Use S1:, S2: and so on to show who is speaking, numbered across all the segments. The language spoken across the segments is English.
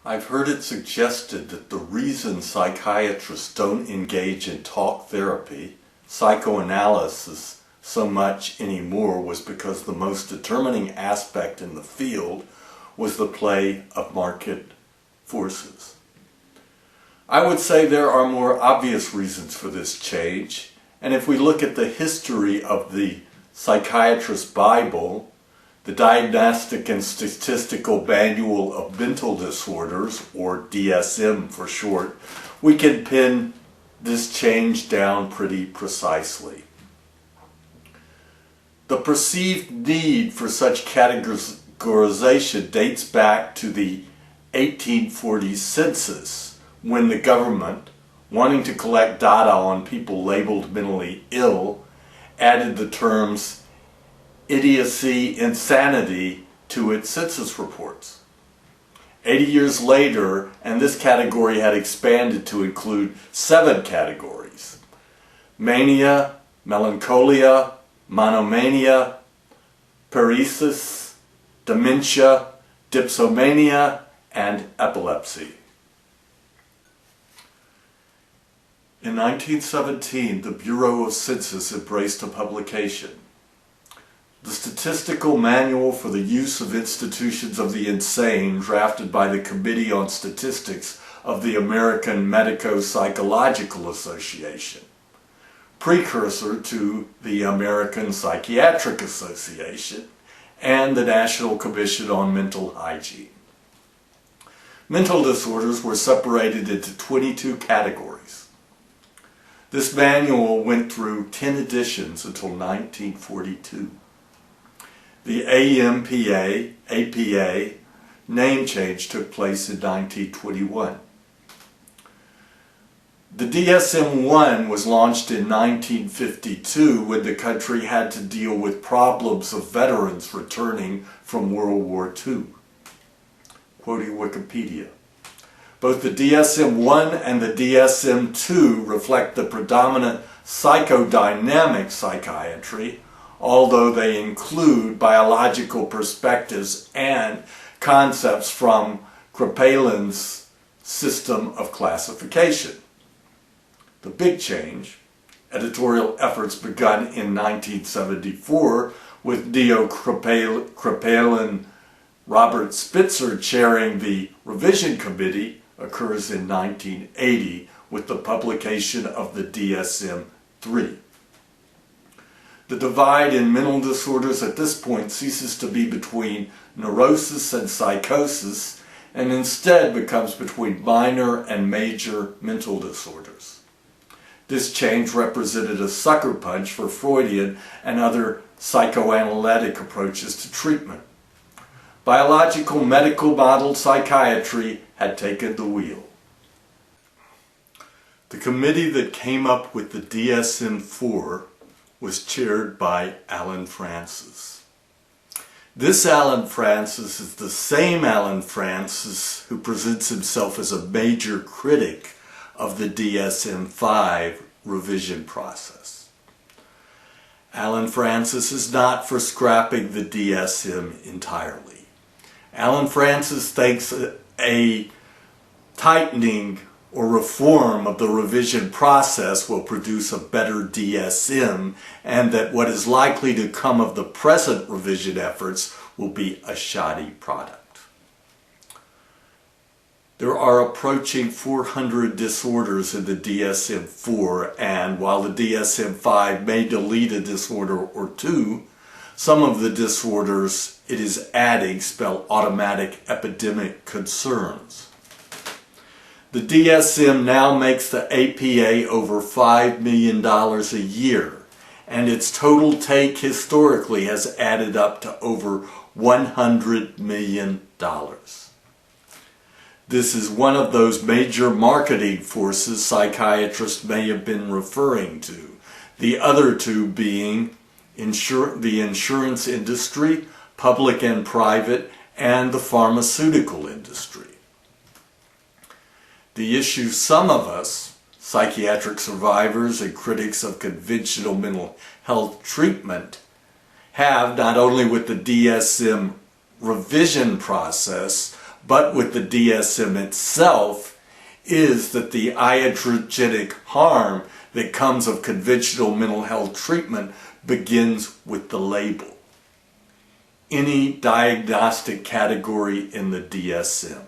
S1: I've heard it suggested that the reason psychiatrists don't engage in talk therapy, psychoanalysis, so much anymore was because the most determining aspect in the field was the play of market forces. I would say there are more obvious reasons for this change, and if we look at the history of the Psychiatrist's Bible, the Diagnostic and Statistical Manual of Mental Disorders, or DSM for short, we can pin this change down pretty precisely. The perceived need for such categorization dates back to the 1840 census, when the government, wanting to collect data on people labeled mentally ill, added the terms idiocy, insanity to its census reports. 80 years later, and this category had expanded to include 7 categories: mania, melancholia, monomania, paresis, dementia, dipsomania, and epilepsy. In 1917, the Bureau of Census embraced a publication, the Statistical Manual for the Use of Institutions of the Insane, drafted by the Committee on Statistics of the American Medico-Psychological Association, precursor to the American Psychiatric Association and the National Commission on Mental Hygiene. Mental disorders were separated into 22 categories. This manual went through 10 editions until 1942. The APA name change took place in 1921. The DSM-1 was launched in 1952 when the country had to deal with problems of veterans returning from World War II. Quoting Wikipedia, both the DSM-1 and the DSM-2 reflect the predominant psychodynamic psychiatry, although they include biological perspectives and concepts from Krapel's system of classification. The big change, editorial efforts begun in 1974 with Neo Krapelin Robert Spitzer chairing the revision committee, occurs in 1980 with the publication of the DSM-3. The divide in mental disorders at this point ceases to be between neurosis and psychosis and instead becomes between minor and major mental disorders. This change represented a sucker punch for Freudian and other psychoanalytic approaches to treatment. Biological medical model psychiatry had taken the wheel. The committee that came up with the DSM-4 was chaired by Alan Francis. This Alan Francis is the same Alan Francis who presents himself as a major critic of the DSM-5 revision process. Alan Francis is not for scrapping the DSM entirely. Alan Francis thinks a tightening or reform of the revision process will produce a better DSM, and that what is likely to come of the present revision efforts will be a shoddy product. There are approaching 400 disorders in the DSM-4, and while the DSM-5 may delete a disorder or two, some of the disorders it is adding spell automatic epidemic concerns. The DSM now makes the APA over $5 million a year, and its total take historically has added up to over $100 million. This is one of those major marketing forces psychiatrists may have been referring to, the other two being the insurance industry, public and private, and the pharmaceutical industry. The issue some of us, psychiatric survivors and critics of conventional mental health treatment, have not only with the DSM revision process, but with the DSM itself, is that the iatrogenic harm that comes of conventional mental health treatment begins with the label. Any diagnostic category in the DSM.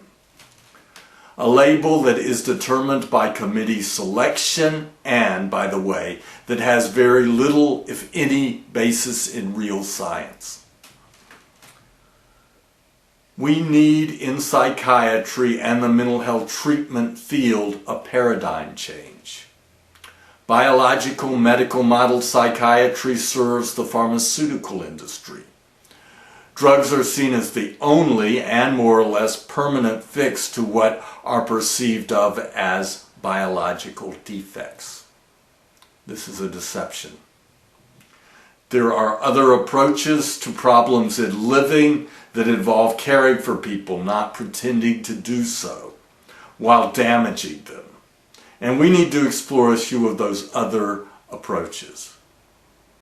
S1: A label that is determined by committee selection and, by the way, that has very little, if any, basis in real science. We need in psychiatry and the mental health treatment field a paradigm change. Biological medical model psychiatry serves the pharmaceutical industry. Drugs are seen as the only and more or less permanent fix to what are perceived of as biological defects. This is a deception. There are other approaches to problems in living that involve caring for people, not pretending to do so, while damaging them. And we need to explore a few of those other approaches.